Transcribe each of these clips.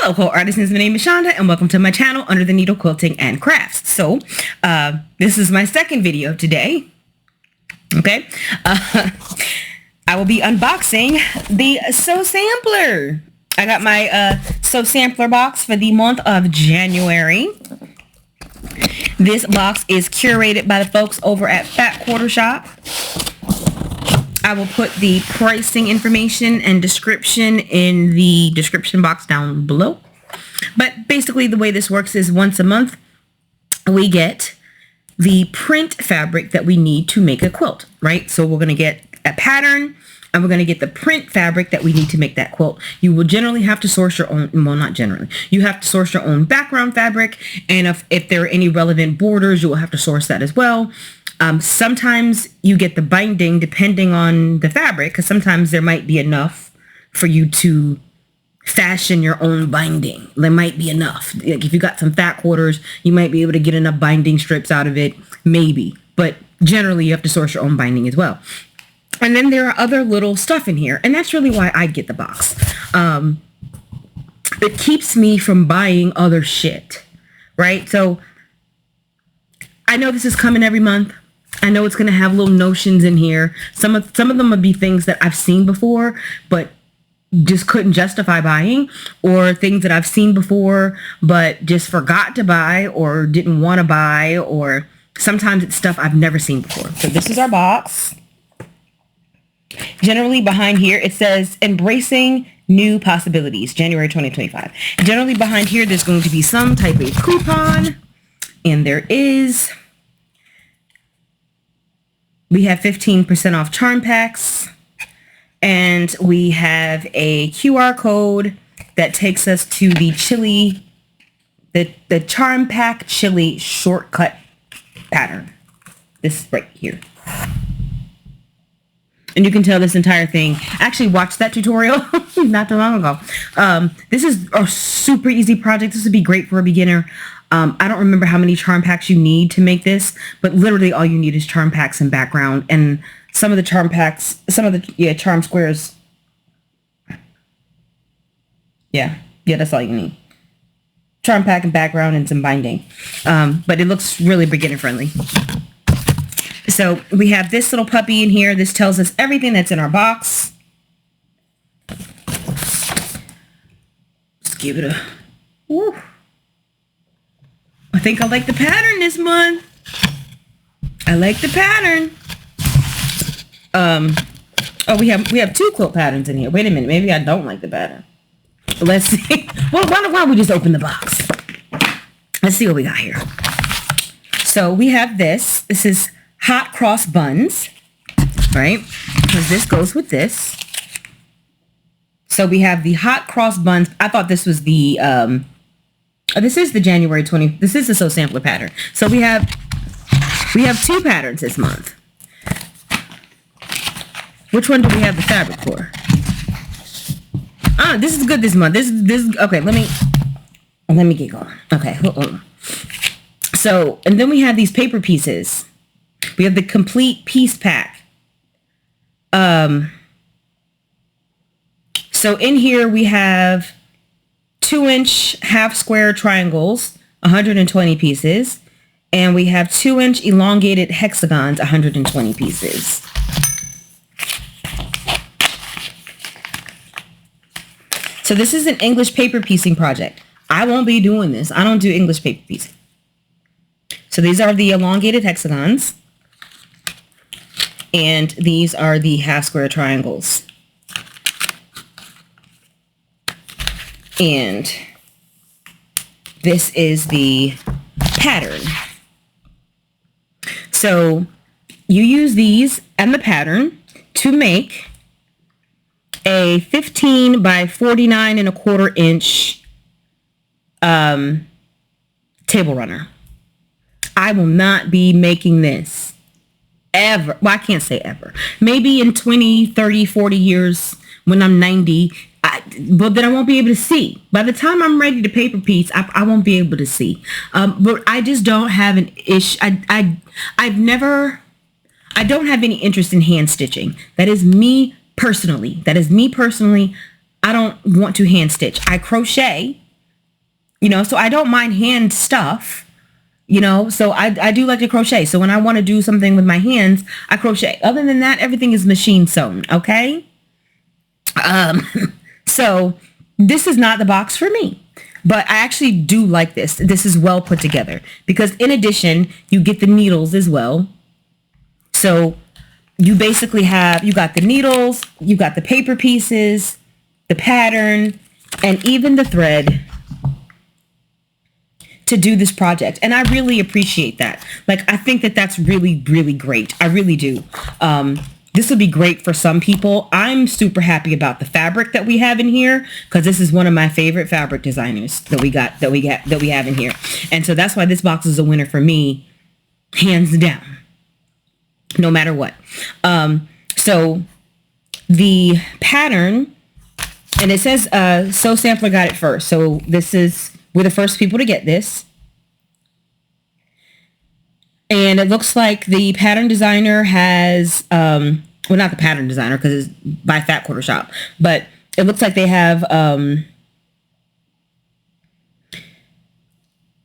Hello, quilt artisans. My name is Shonda, and welcome to my channel, Under the Needle Quilting and Crafts. So, this is my second video today. Okay, I will be unboxing the Sew Sampler. I got my Sew Sampler box for the month of January. This box is curated by the folks over at Fat Quarter Shop. I will put the pricing information and description in the description box down below. But basically the way this works is once a month we get the print fabric that we need to make a quilt, right? So we're going to get a pattern and we're going to get the print fabric that we need to make that quilt. You will generally have to source your own, well, not generally. You have to source your own background fabric, and if there are any relevant borders, you will have to source that as well. Sometimes you get the binding depending on the fabric, because sometimes there might be enough for you to fashion your own binding. There might be enough. Like if you got some fat quarters, you might be able to get enough binding strips out of it, maybe. But generally you have to source your own binding as well. And then there are other little stuff in here, and that's really why I get the box. It keeps me from buying other shit, right? So I know this is coming every month. I know it's going to have little notions in here. Some of them would be things that I've seen before, but just couldn't justify buying, or things that I've seen before, but just forgot to buy or didn't want to buy, or sometimes it's stuff I've never seen before. So this is our box. Generally behind here, it says Embracing New Possibilities, January 2025. Generally behind here, there's going to be some type of coupon, and there is. We have 15% off charm packs, and we have a QR code that takes us to the chili, the charm pack chili shortcut pattern. This right here. And you can tell this entire thing. I actually watched that tutorial not too long ago. This is a super easy project. This would be great for a beginner. I don't remember how many charm packs you need to make this, but literally all you need is charm packs and background, and some of the charm packs, charm squares. Yeah, that's all you need. Charm pack and background and some binding. But it looks really beginner friendly. So we have this little puppy in here. This tells us everything that's in our box. Let's give it a... Woo. I think I like the pattern this month. I like the pattern. Oh, we have two quilt patterns in here. Wait a minute. Maybe I don't like the pattern. Let's see. Well, why don't we just open the box? Let's see what we got here. So we have this. This is hot cross buns, right? Because this goes with this. So we have the hot cross buns. I thought this was the, this is the January 20, this is the Sew Sampler pattern. So we have two patterns this month. Which one do we have the fabric for? This is good this month. This okay, let me get going. Okay, hold on. So, and then we have these paper pieces. We have the complete piece pack. So in here we have 2-inch half square triangles, 120 pieces. And we have 2-inch elongated hexagons, 120 pieces. So this is an English paper piecing project. I won't be doing this. I don't do English paper piecing. So these are the elongated hexagons. And these are the half square triangles. And this is the pattern. So you use these and the pattern to make a 15 by 49 and a quarter inch table runner. I will not be making this ever. Well, I can't say ever. Maybe in 20, 30, 40 years when I'm 90, but then I won't be able to see. By the time I'm ready to paper piece, I won't be able to see. But I just don't have an issue. I don't have any interest in hand stitching. That is me personally. I don't want to hand stitch. I crochet, you know, so I don't mind hand stuff, you know, so I do like to crochet. So when I want to do something with my hands, I crochet. Other than that, everything is machine sewn. Okay. Um, so this is not the box for me, but I actually do like this. This is well put together because in addition, you get the needles as well. So you basically have, you got the needles, you got the paper pieces, the pattern, and even the thread to do this project. And I really appreciate that. Like, I think that that's really, really great. I really do. This would be great for some people. I'm super happy about the fabric that we have in here because this is one of my favorite fabric designers that we have in here. And so that's why this box is a winner for me, hands down, no matter what. So the pattern, and it says, Sew Sampler got it first. So this is, we're the first people to get this. And it looks like the pattern designer has, well, not the pattern designer because it's by Fat Quarter Shop, but it looks like they have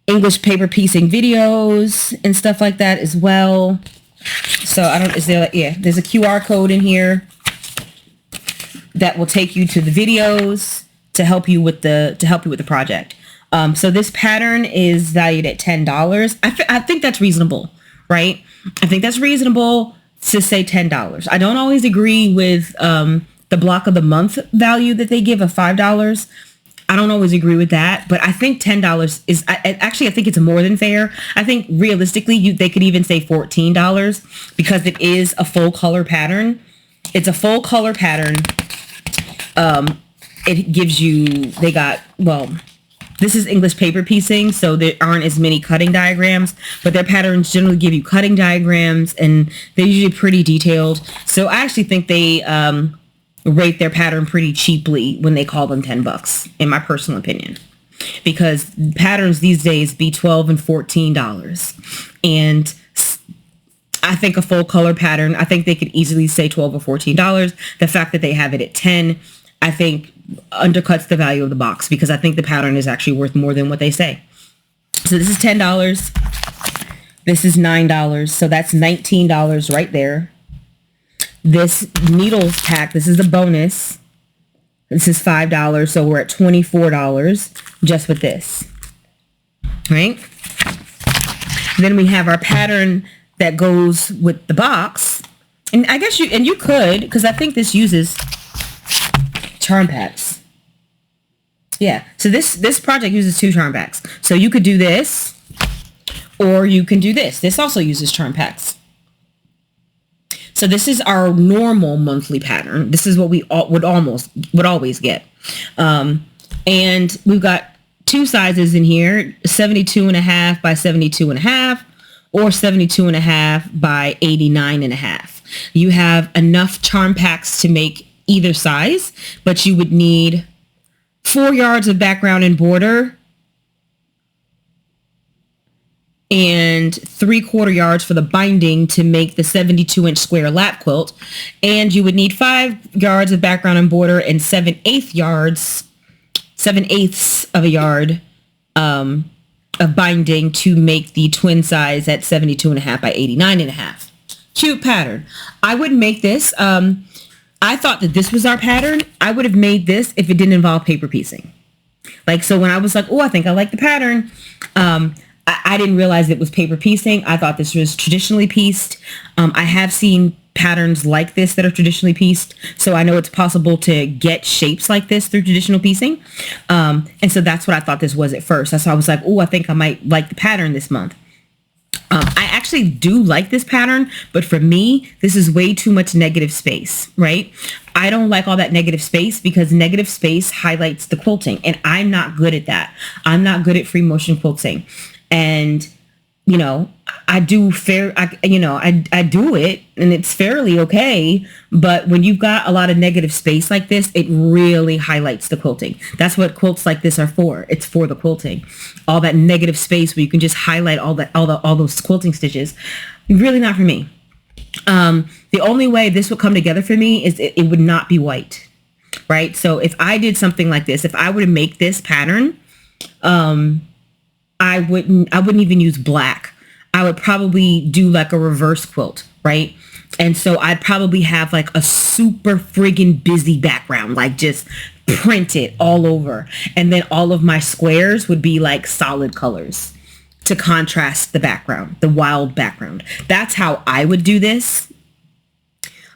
English paper piecing videos and stuff like that as well. So I don't, is there, yeah, there's a QR code in here that will take you to the videos to help you with the project. So this pattern is valued at $10. I think that's reasonable, right? I think that's reasonable to say $10. I don't always agree with the block of the month value that they give of $5. I don't always agree with that, but I think $10 is, actually, I think it's more than fair. I think realistically, they could even say $14 because it is a full color pattern. It's a full color pattern. It gives you, they got, well, this is English paper piecing, so there aren't as many cutting diagrams, but their patterns generally give you cutting diagrams, and they're usually pretty detailed. So I actually think they rate their pattern pretty cheaply when they call them $10, in my personal opinion, because patterns these days be $12 and $14, and I think a full color pattern, I think they could easily say $12 or $14. The fact that they have it at 10, I think undercuts the value of the box because I think the pattern is actually worth more than what they say. So this is $10. This is $9. So that's $19 right there. This needles pack, this is the bonus. This is $5. So we're at $24 just with this, right? Then we have our pattern that goes with the box. And I guess you could, because I think this uses charm packs. Yeah, so this project uses 2 charm packs. So you could do this, or you can do this. This also uses charm packs. So this is our normal monthly pattern. This is what we would always get. And we've got 2 sizes in here, 72.5 by 72.5, or 72.5 by 89.5. You have enough charm packs to make either size, but you would need 4 yards of background and border and 3/4 yards for the binding to make the 72-inch square lap quilt. And you would need 5 yards of background and border and 7/8 yards, 7/8 of a yard of binding to make the twin size at 72.5 by 89.5. Cute pattern. I would make this, I thought that this was our pattern. I would have made this if it didn't involve paper piecing. Like, so when I was like, oh, I think I like the pattern, I didn't realize it was paper piecing. I thought this was traditionally pieced. I have seen patterns like this that are traditionally pieced, so I know it's possible to get shapes like this through traditional piecing. And so that's what I thought this was at first. So I was like, oh, I think I might like the pattern this month. I actually do like this pattern, but for me, this is way too much negative space, right? I don't like all that negative space because negative space highlights the quilting, and I'm not good at that. I'm not good at free motion quilting. And, you know, I do I do it and it's fairly okay. But when you've got a lot of negative space like this, it really highlights the quilting. That's what quilts like this are for. It's for the quilting. All that negative space where you can just highlight all those quilting stitches. Really not for me. The only way this would come together for me is it would not be white, right? So if I did something like this, if I were to make this pattern I wouldn't even use black. I would probably do like a reverse quilt, right? And so I'd probably have like a super friggin' busy background, like just print it all over. And then all of my squares would be like solid colors to contrast the background, the wild background. That's how I would do this.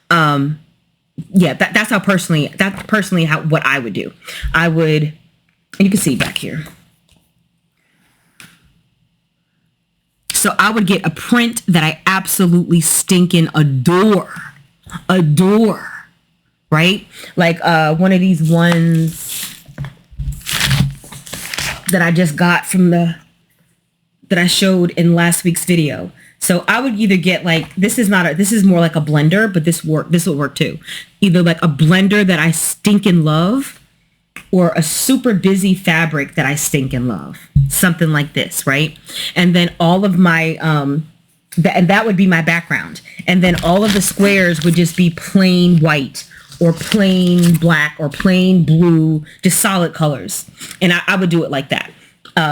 Yeah, that's personally how what I would do. I would, and you can see back here. So I would get a print that I absolutely stinking adore, right? Like one of these ones that I just got from that I showed in last week's video. So I would either get like, this is more like a blender, but this will work too. Either like a blender that I stinking love, or a super busy fabric that I stinking love. Something like this, right? And then all of my, and that would be my background. And then all of the squares would just be plain white or plain black or plain blue, just solid colors. And I would do it like that.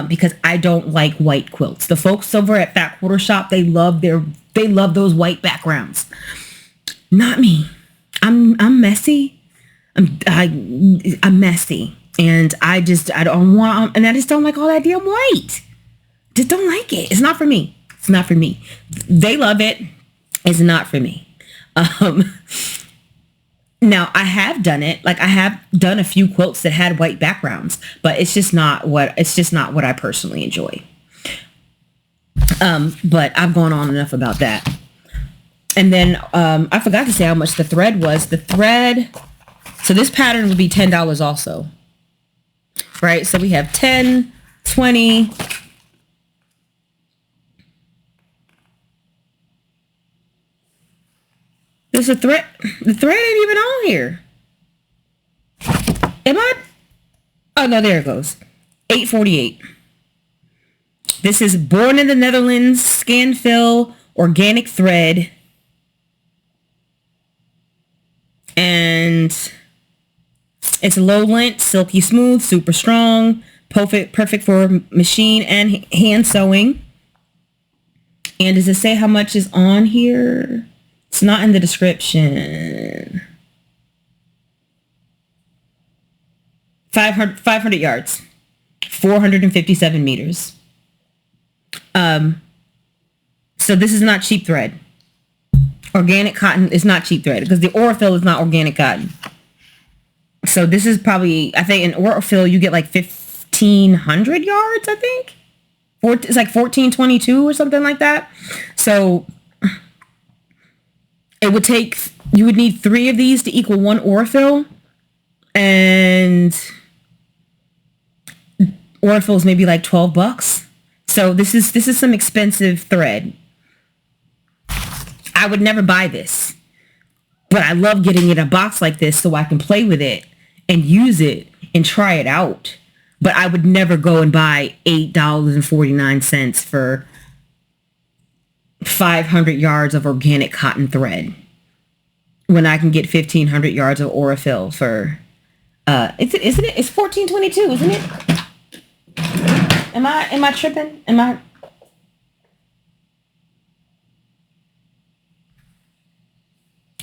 Because I don't like white quilts. The folks over at Fat Quarter Shop, they love those white backgrounds. Not me. I'm messy. I'm messy, and I just don't like all that damn white. Just don't like it. It's not for me. It's not for me. They love it. It's not for me. Now I have done it. Like I have done a few quilts that had white backgrounds, but it's just not what I personally enjoy. But I've gone on enough about that. And then I forgot to say how much the thread was. The thread. So this pattern would be $10 also, right? So we have 10, 20. There's a thread. The thread ain't even on here. Am I? Oh, no, there it goes. $8.48. This is Born in the Netherlands, scan fill, organic thread. And it's low lint, silky smooth, super strong, perfect for machine and hand sewing. And does it say how much is on here? It's not in the description. 500 yards, 457 meters. So this is not cheap thread. Organic cotton is not cheap thread because the Aurifil is not organic cotton. So this is probably, I think in Aurifil you get like 1,500 yards, I think. It's like 1422 or something like that. So you would need 3 of these to equal 1 Aurifil. And Aurifil is maybe like $12. So this is some expensive thread. I would never buy this, but I love getting it in a box like this so I can play with it and use it and try it out. But I would never go and buy $8.49 for 500 yards of organic cotton thread when I can get 1,500 yards of Aurifil for, isn't it? It's 1422, isn't it? Am I tripping?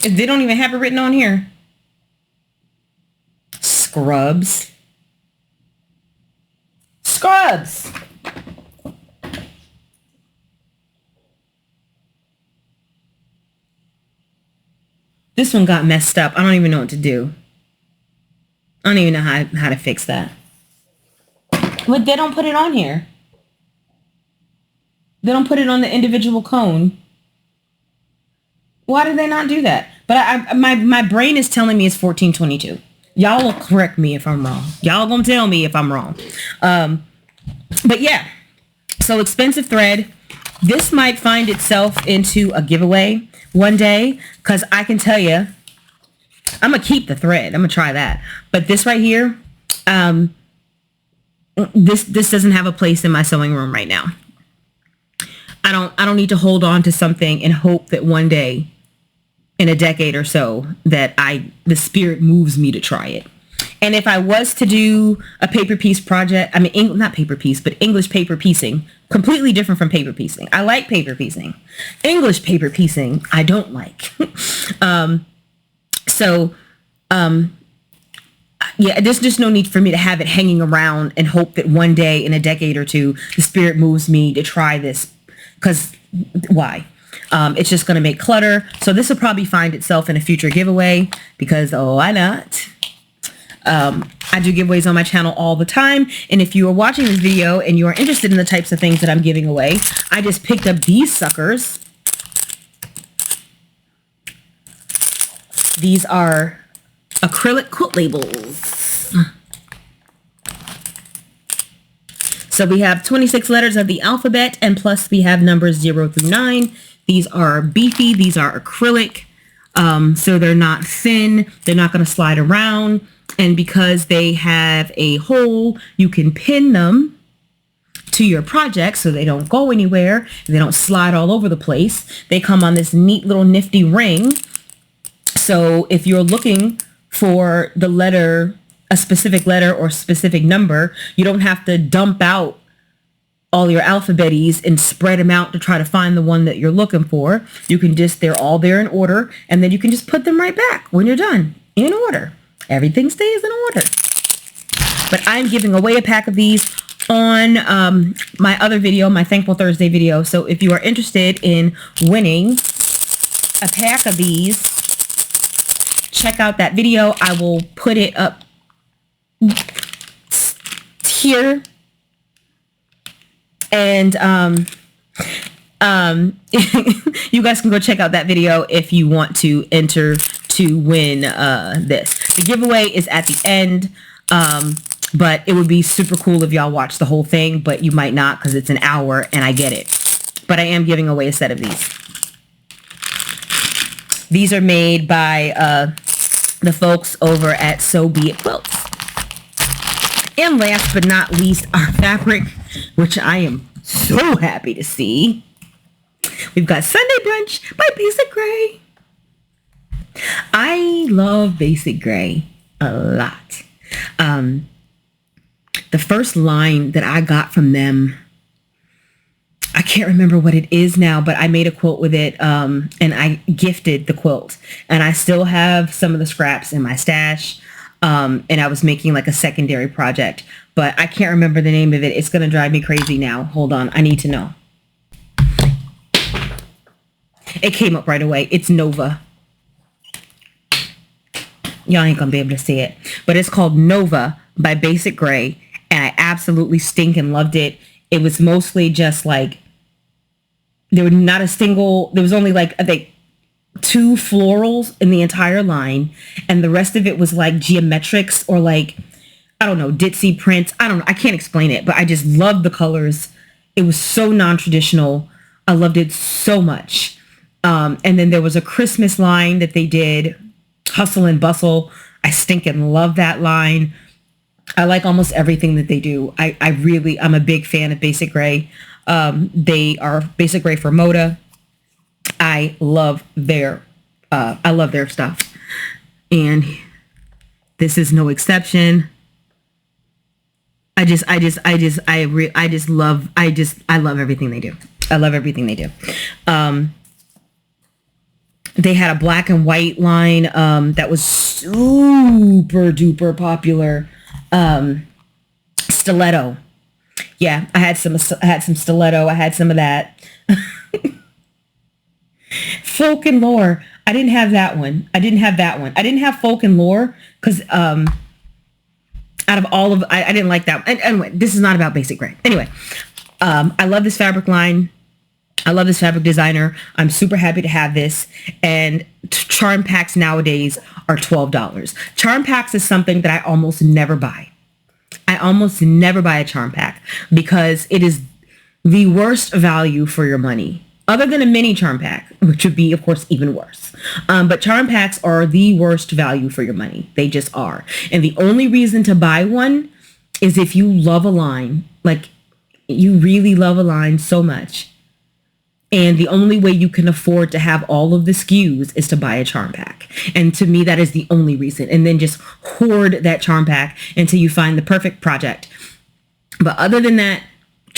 They don't even have it written on here. Scrubs. This one got messed up. I don't even know what to do. I don't even know how to fix that. But they don't put it on here. They don't put it on the individual cone. Why do they not do that? But my brain is telling me it's 1422. Y'all will correct me if I'm wrong. Y'all gonna tell me if I'm wrong. But yeah, so expensive thread. This might find itself into a giveaway one day because I can tell you, I'm gonna keep the thread. I'm gonna try that. But this right here, this doesn't have a place in my sewing room right now. I don't need to hold on to something and hope that one day in a decade or so that the spirit moves me to try it. And if I was to do a paper piece project, I mean, not paper piece, but English paper piecing, completely different from paper piecing. I like paper piecing. English paper piecing, I don't like. Yeah, there's just no need for me to have it hanging around and hope that one day in a decade or two, the spirit moves me to try this. Because why? It's just going to make clutter. So this will probably find itself in a future giveaway because, why not? I do giveaways on my channel all the time. And if you are watching this video and you are interested in the types of things that I'm giving away, I just picked up these suckers. These are acrylic quilt labels. So we have 26 letters of the alphabet, and plus we have numbers 0 through 9. These are beefy. These are acrylic. So they're not thin. They're not going to slide around. And because they have a hole, you can pin them to your project so they don't go anywhere. They don't slide all over the place. They come on this neat little nifty ring. So if you're looking for the letter, a specific letter or specific number, you don't have to dump out all your alphabeties and spread them out to try to find the one that you're looking for. You can just, they're all there in order, and then you can just put them right back when you're done in order. Everything stays in order. But I'm giving away a pack of these on my other video, my Thankful Thursday video. So if you are interested in winning a pack of these, check out that video. I will put it up here. And you guys can go check out that video if you want to enter to win this. The giveaway is at the end, but it would be super cool if y'all watch the whole thing, but you might not because it's an hour and I get it. But I am giving away a set of these. These are made by the folks over at So Be It Quilts. And last but not least, our fabric, which I am so happy to see. We've got Sunday Brunch by Basic Gray. I love Basic Gray a lot. The first line that I got from them, I can't remember what it is now, but I made a quilt with it, and I gifted the quilt. And I still have some of the scraps in my stash, and I was making like a secondary project, but I can't remember the name of it. It's going to drive me crazy now. Hold on. I need to know. It came up right away. It's Nova. Y'all ain't gonna be able to see it, but it's called Nova by Basic Gray, and I absolutely stinking loved it. It was mostly just like, there was not a single, there was only like, I think, 2 florals in the entire line, and the rest of it was like geometrics or like, I don't know, ditzy prints. I don't know. I can't explain it, but I just loved the colors. It was so non-traditional. I loved it so much. And then there was a Christmas line that they did, Hustle and Bustle. I stinking love that line. I like almost everything that they do. I'm a big fan of Basic Gray. They are Basic Gray for Moda. I love their stuff. And this is no exception. I love everything they do. I love everything they do. They had a black and white line that was super duper popular. Stiletto. Yeah, I had some stiletto. I had some of that. Folk and Lore. I didn't have that one. I didn't have Folk and Lore because out of all of, I didn't like that. And anyway, this is not about Basic Gray. Anyway, I love this fabric line. I love this fabric designer. I'm super happy to have this. And charm packs nowadays are $12. Charm packs is something that I almost never buy. I almost never buy a charm pack because it is the worst value for your money. Other than a mini charm pack, which would be, of course, even worse. But charm packs are the worst value for your money. They just are. And the only reason to buy one is if you love a line, like you really love a line so much And the only way you can afford to have all of the SKUs is to buy a charm pack. And to me, that is the only reason. And then just hoard that charm pack until you find the perfect project. But other than that,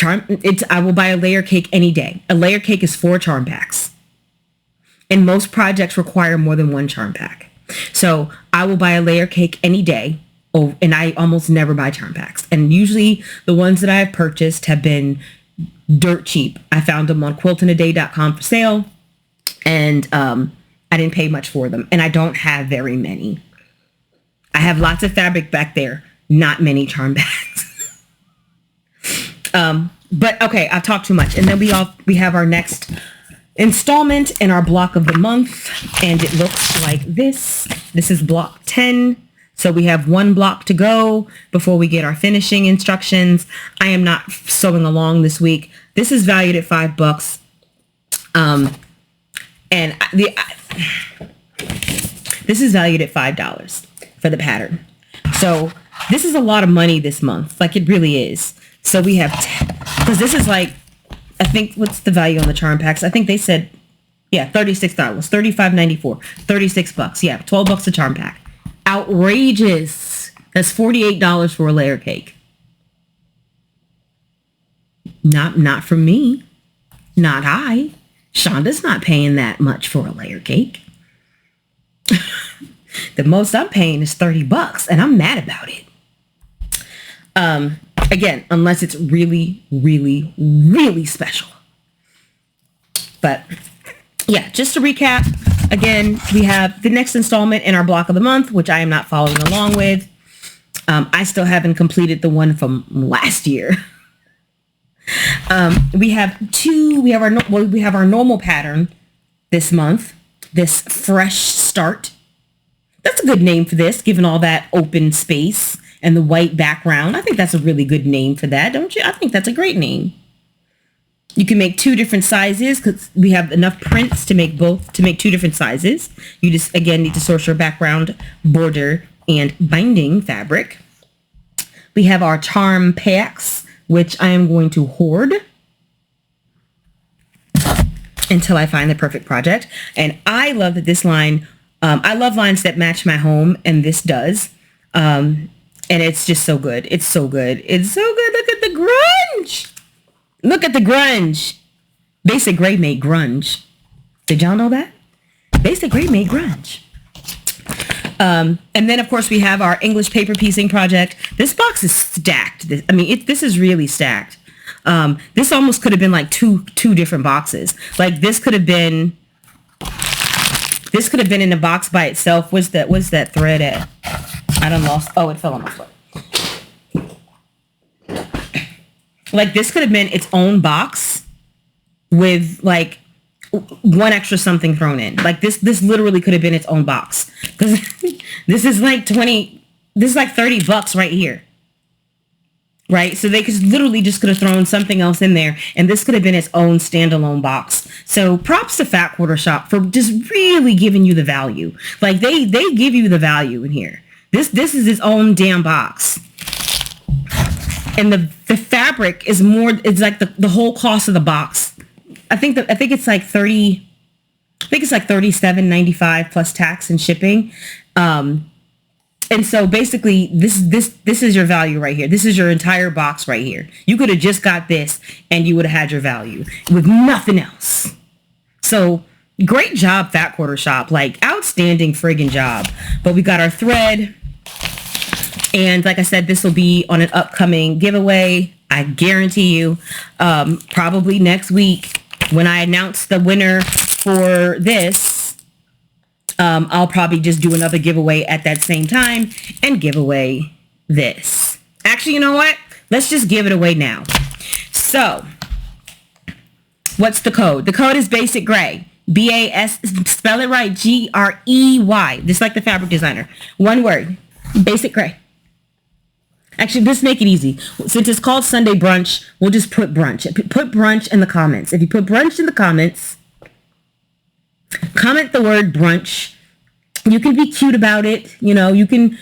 I will buy a layer cake any day. A layer cake is 4 charm packs. And most projects require more than 1 charm pack. So I will buy a layer cake any day. Oh, and I almost never buy charm packs. And usually the ones that I have purchased have been dirt cheap. I found them on quiltinaday.com for sale, and I didn't pay much for them, and I don't have very many. I have lots of fabric back there, not many charm bags. But okay, I've talked too much. And then we have our next installment in our block of the month, and it looks like this. This is block 10. So we have 1 block to go before we get our finishing instructions. I am not sewing along this week. This is valued at $5. This is valued at $5 for the pattern. So this is a lot of money this month. Like, it really is. So we have, because this is like, I think, what's the value on the charm packs? I think they said, yeah, $36, $35.94, $36. Yeah, $12 a charm pack. Outrageous. That's $48 for a layer cake. Not for me. Not I. Shonda's not paying that much for a layer cake. The most I'm paying is $30, and I'm mad about it. Again, unless it's really, really, really special. But yeah, just to recap, again, we have the next installment in our block of the month, which I am not following along with. I still haven't completed the one from last year. We have our normal pattern this month, this fresh start. That's a good name for this, given all that open space and the white background. I think that's a really good name for that, don't you? I think that's a great name. You can make 2 different sizes because we have enough prints to make 2 different sizes. You just, again, need to source your background, border, and binding fabric. We have our charm packs, which I am going to hoard until I find the perfect project. And I love that this line, I love lines that match my home, and this does. And it's just so good. It's so good. It's so good. Look at the grunge. Look at the grunge. Basic Gray made grunge. Did y'all know that? Basic Gray made grunge. And then, of course, we have our English paper piecing project. This box is stacked. This is really stacked. This almost could have been like two different boxes. Like, this could have been in a box by itself. What's that thread at? I done lost. Oh, it fell on my foot. Like, this could have been its own box with like 1 extra something thrown in. Like, this literally could have been its own box, because this is like $30 right here. Right? So they could literally just could have thrown something else in there, and this could have been its own standalone box. So props to Fat Quarter Shop for just really giving you the value. Like, they give you the value in here. This is its own damn box. And the fabric is more, it's like the whole cost of the box. I think it's like $37.95 plus tax and shipping. And so basically this is your value right here. This is your entire box right here. You could have just got this and you would have had your value with nothing else. So great job, Fat Quarter Shop. Like, outstanding friggin' job. But we got our thread. And like I said, this will be on an upcoming giveaway. I guarantee you, probably next week when I announce the winner for this, I'll probably just do another giveaway at that same time and give away this. Actually, you know what? Let's just give it away now. So, what's the code? The code is Basic Gray. B-A-S, spell it right, G-R-E-Y. Just like the fabric designer. One word. Basic Gray. Actually, let's make it easy. Since it's called Sunday Brunch, we'll just put brunch. Put brunch in the comments. If you put brunch in the comments, comment the word brunch. You can be cute about it. You know, you can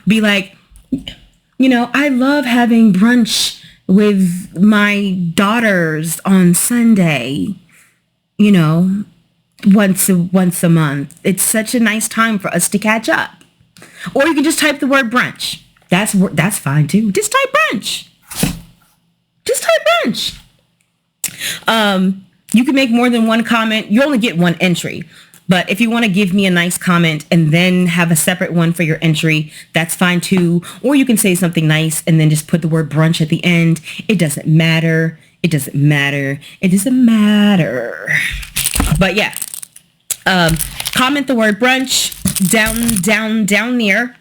be like, you know, I love having brunch with my daughters on Sunday. you know, once a month. It's such a nice time for us to catch up. Or you can just type the word brunch. That's fine too. Just type brunch. Just type brunch. You can make more than one comment. You only get one entry. But if you want to give me a nice comment and then have a separate one for your entry, that's fine too. Or you can say something nice and then just put the word brunch at the end. It doesn't matter. It doesn't matter. It doesn't matter. But yeah, comment the word brunch down near,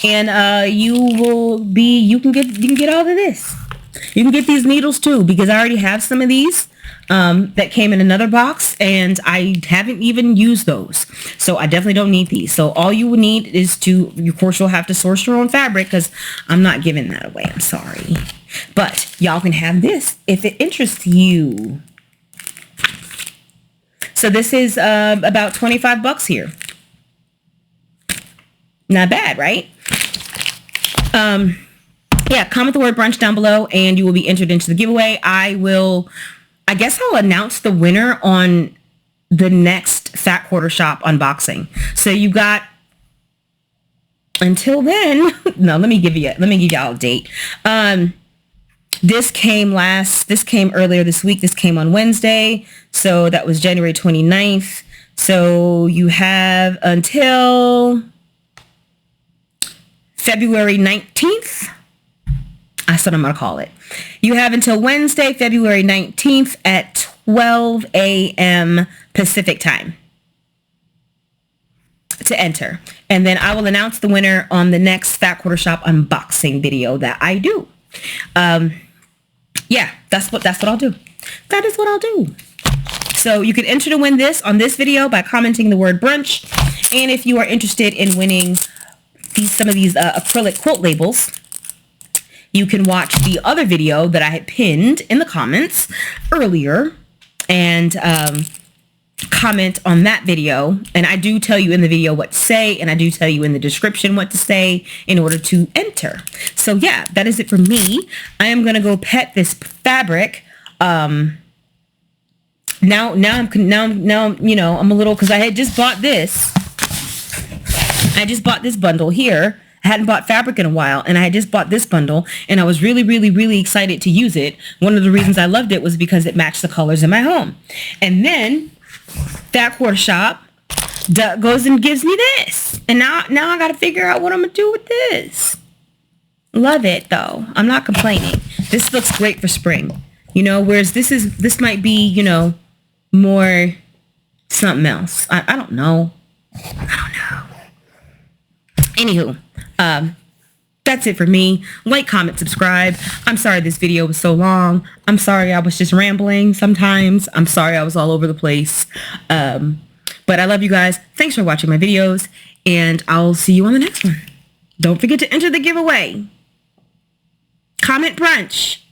and you can get all of this. You can get these needles too, because I already have some of these that came in another box, and I haven't even used those. So I definitely don't need these. So all you would need is of course, you'll have to source your own fabric, because I'm not giving that away. I'm sorry. But y'all can have this if it interests you. So this is about 25 bucks here. Not bad, right? Yeah, comment the word brunch down below and you will be entered into the giveaway. I guess I'll announce the winner on the next Fat Quarter Shop unboxing. So you got until then. No, let me give y'all a date. This came earlier this week. This came on Wednesday. So that was January 29th. So you have until February 19th. That's what I'm going to call it. You have until Wednesday, February 19th at 12 a.m. Pacific time to enter. And then I will announce the winner on the next Fat Quarter Shop unboxing video that I do. Yeah, that's what I'll do. That is what I'll do. So you can enter to win this on this video by commenting the word brunch. And if you are interested in winning some of these acrylic quilt labels, you can watch the other video that I had pinned in the comments earlier and comment on that video. And I do tell you in the video what to say, and I do tell you in the description what to say in order to enter. So yeah, that is it for me. I am going to go pet this fabric. Now, you know, I'm a little, because I had just bought this. I just bought this bundle here. I hadn't bought fabric in a while, and I had just bought this bundle, and I was really, really, really excited to use it. One of the reasons I loved it was because it matched the colors in my home. And then Fat Quarter Shop goes and gives me this, and now I got to figure out what I'm gonna do with this. Love it though. I'm not complaining. This looks great for spring, you know. Whereas this might be, you know, more something else. I don't know. Anywho, that's it for me. Like, comment, subscribe. I'm sorry this video was so long. I'm sorry I was just rambling sometimes. I'm sorry I was all over the place. But I love you guys. Thanks for watching my videos, and I'll see you on the next one. Don't forget to enter the giveaway. Comment brunch.